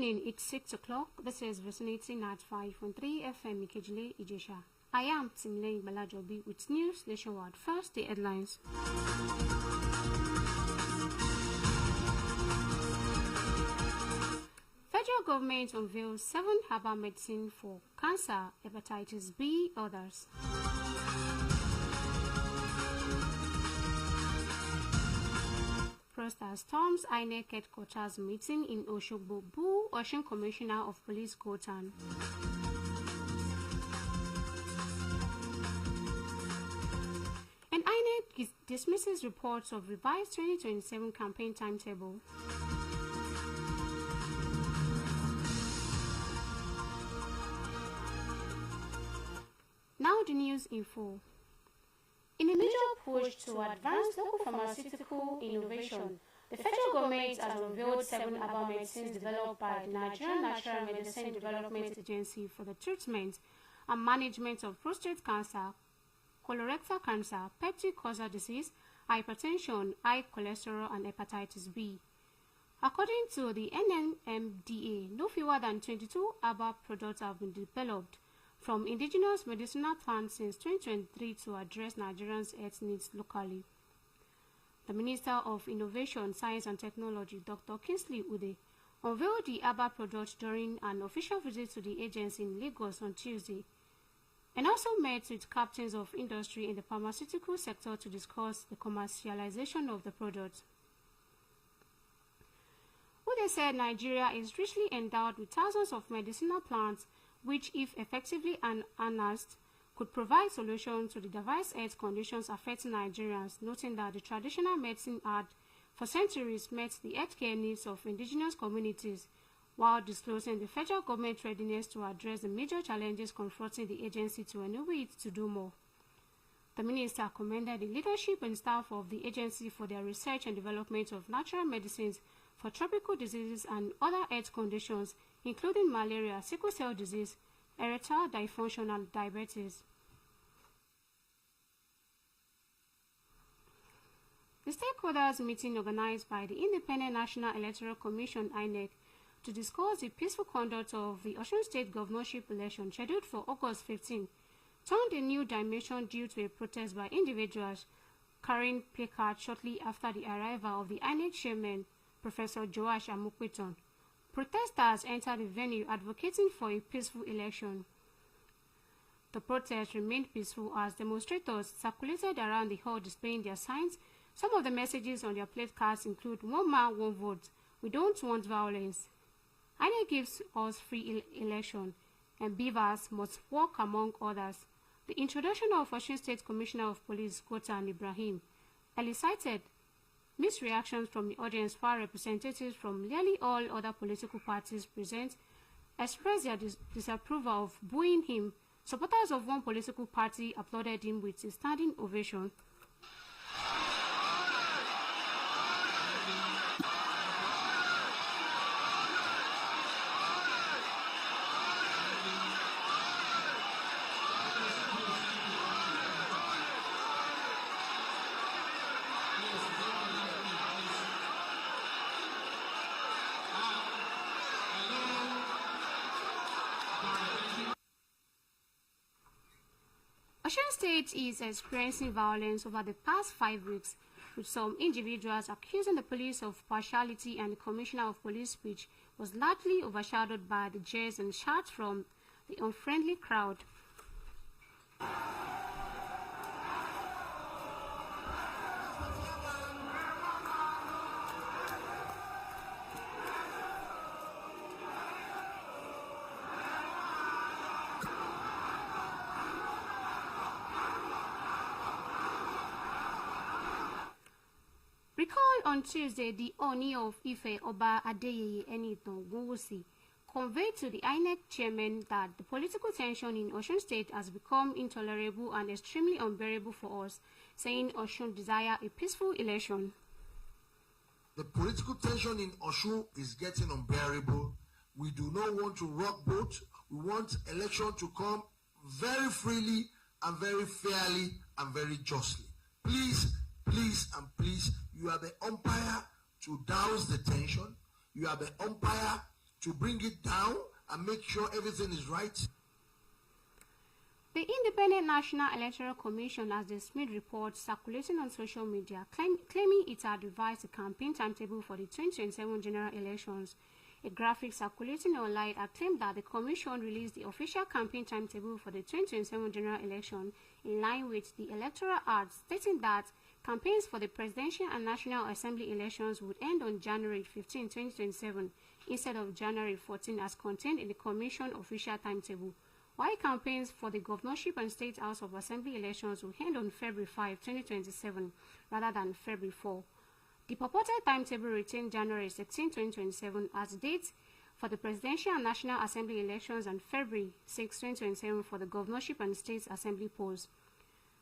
evening, it's 6 o'clock. This is Vicinity 95.3 FM Ikejile, Ijesha. I am Timileyin Igbalajobi with news nationwide. First, the headlines. Federal government unveils 7 herbal medicine for cancer, hepatitis B, others. Prosters storms Inec Headquaters meeting in Osogbo, Osun Commissioner of Police Kotan. And Inec dismisses reports of revised 2027 campaign timetable. Now the news info. In a major push to advance local pharmaceutical innovation, the federal government has unveiled 7 herbal medicines developed by the Nigerian Natural Medicine Development Agency for the treatment and management of prostate cancer, colorectal cancer, peptic ulcer disease, hypertension, high cholesterol, and hepatitis B. According to the NMDA, no fewer than 22 herbal products have been developed from indigenous medicinal plants since 2023 to address Nigerians' health needs locally. The Minister of Innovation, Science and Technology, Dr. Kingsley Ude, unveiled the herbal product during an official visit to the agency in Lagos on Tuesday, and also met with captains of industry in the pharmaceutical sector to discuss the commercialization of the product. Ude said Nigeria is richly endowed with thousands of medicinal plants which, if effectively harnessed, could provide solutions to the diverse health conditions affecting Nigerians, noting that the traditional medicine had for centuries met the healthcare needs of indigenous communities, while disclosing the federal government's readiness to address the major challenges confronting the agency to enable it to do more. The minister commended the leadership and staff of the agency for their research and development of natural medicines for tropical diseases and other health conditions, including malaria, sickle cell disease, erectile dysfunction, and diabetes. The stakeholders meeting organized by the Independent National Electoral Commission (INEC) to discuss the peaceful conduct of the Osun State governorship election scheduled for August 15 turned a new dimension due to a protest by individuals carrying placards shortly after the arrival of the INEC chairman, Professor Joash Amukweton. Protesters entered the venue advocating for a peaceful election. The protest remained peaceful as demonstrators circulated around the hall displaying their signs. Some of the messages on their placards include "One man, one vote. We don't want violence. INEC gives us free election, and beavers must walk, among others." The introduction of Osun State Commissioner of Police Kotan Ibrahim elicited mixed reactions from the audience, while representatives from nearly all other political parties present expressed their disapproval of booing him. Supporters of one political party applauded him with a standing ovation. Osun State is experiencing violence over the past 5 weeks, with some individuals accusing the police of partiality, and the Commissioner of Police speech was largely overshadowed by the jeers and shouts from the unfriendly crowd. Recall on Tuesday, the Oni of Ife, Oba Adeyeye Enitan Ogunwusi, conveyed to the INEC chairman that the political tension in Osun State has become intolerable and extremely unbearable for us, saying Osun desire a peaceful election. The political tension in Osun is getting unbearable. We do not want to rock boat. We want election to come very freely and very fairly and very justly. Please, and please, you are the umpire to douse the tension. You are the umpire to bring it down and make sure everything is right? The Independent National Electoral Commission has dismissed reports circulating on social media claiming it had revised the campaign timetable for the 2027 general elections. A graphic circulating online had claimed that the Commission released the official campaign timetable for the 2027 general election in line with the Electoral Act, stating that campaigns for the Presidential and National Assembly elections would end on January 15, 2027, instead of January 14 as contained in the Commission official timetable, while campaigns for the governorship and State House of Assembly elections will end on February 5, 2027, rather than February 4. The purported timetable retained January 16, 2027 as the date for the Presidential and National Assembly elections and February 6, 2027 for the governorship and State Assembly polls.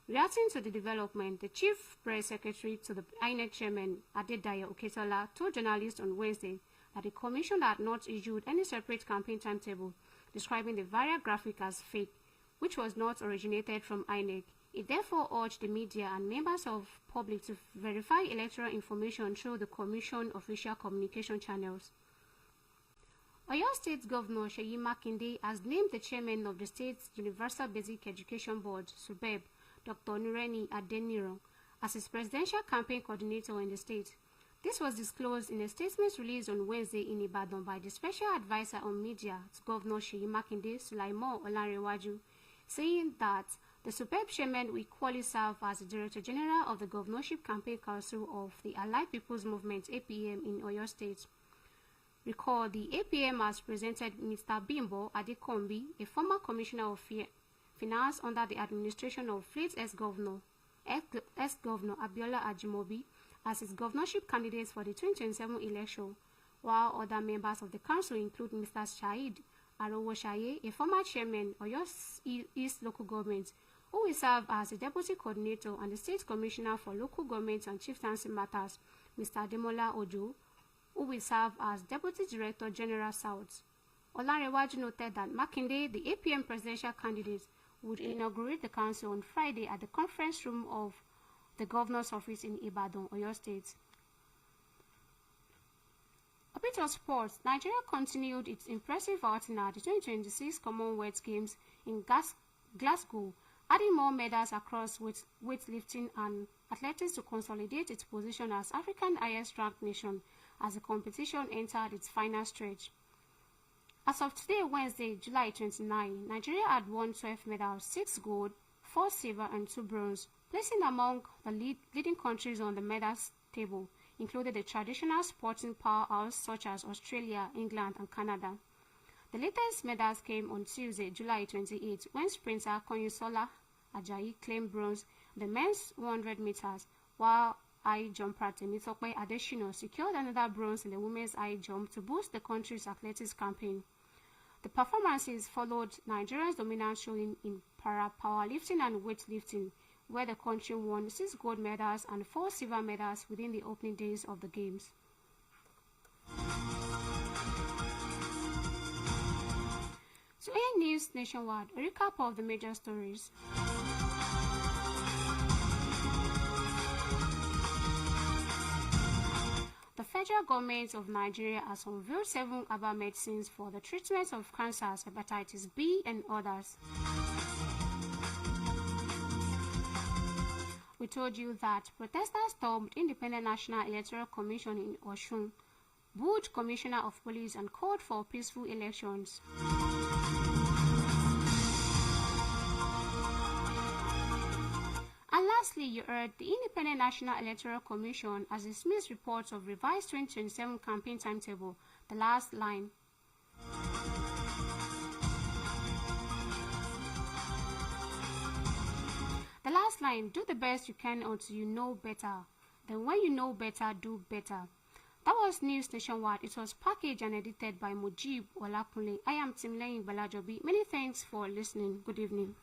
Reacting to the development, the Chief Press Secretary to the Inec Chairman, Adedayo Oketola, told journalists on Wednesday that the Commission had not issued any separate campaign timetable, describing the variant graphic as fake, which was not originated from Inec. It therefore urged the media and members of public to verify electoral information through the Commission official communication channels. Oyo State Governor Seyi Makinde has named the chairman of the state's Universal Basic Education Board, SUBEB, Dr. Nureni Adeniro, as his presidential campaign coordinator in the state. This was disclosed in a statement released on Wednesday in Ibadan by the Special Advisor on Media to Governor Seyi Makinde, Sulaimon Olanrewaju, saying that the superb chairman will equally serve as the Director General of the Governorship Campaign Council of the Allied People's Movement (APM) in Oyo State. Recall, the APM has presented Mr. Bimbo Adekombi, a former Commissioner of Finance under the administration of late ex-Governor Abiola Ajimobi, as its governorship candidates for the 2027 election, while other members of the council include Mr. Shahid Arowoshaye, a former chairman of Oyo East Local Government, who will serve as the Deputy Coordinator, and the State Commissioner for Local Government and Chieftaincy Matters, Mr. Demola Ojo, who will serve as Deputy Director General South. Olanrewaju noted that Makinde, the APM presidential candidate, would inaugurate the council on Friday at the conference room of the Governor's Office in Ibadan, Oyo State. A bit of sports. Nigeria continued its impressive outing at the 2026 Commonwealth Games in Glasgow, adding more medals across weightlifting and athletics to consolidate its position as Africa's highest-ranked nation as the competition entered its final stretch. As of today, Wednesday, July 29, Nigeria had won 12 medals, 6 gold, 4 silver and 2 bronze, placing among the leading countries on the medals table, including the traditional sporting powerhouse such as Australia, England and Canada. The latest medals came on Tuesday, July 28, when sprinter Konyisola Ajayi claimed bronze in the men's 100 meters, while high jumper Temitope Adesina secured another bronze in the women's high jump to boost the country's athletics campaign. The performances followed Nigeria's dominant showing in powerlifting and weightlifting, where the country won 6 gold medals and 4 silver medals within the opening days of the Games. To end news nationwide, a recap of the major stories. The federal government of Nigeria has unveiled 7 herbal medicines for the treatment of cancers, hepatitis B, and others. We told you that protesters stormed Independent National Electoral Commission in Osun, booed Commissioner of Police, and called for peaceful elections. And lastly, you heard the Independent National Electoral Commission has dismissed reports of revised 2027 campaign timetable. The last line. The last line, do the best you can until you know better. Then when you know better, do better. That was News Nationwide. It was packaged and edited by Mujib Olakunle. I am Timileyin Igbalajobi. Many thanks for listening. Good evening.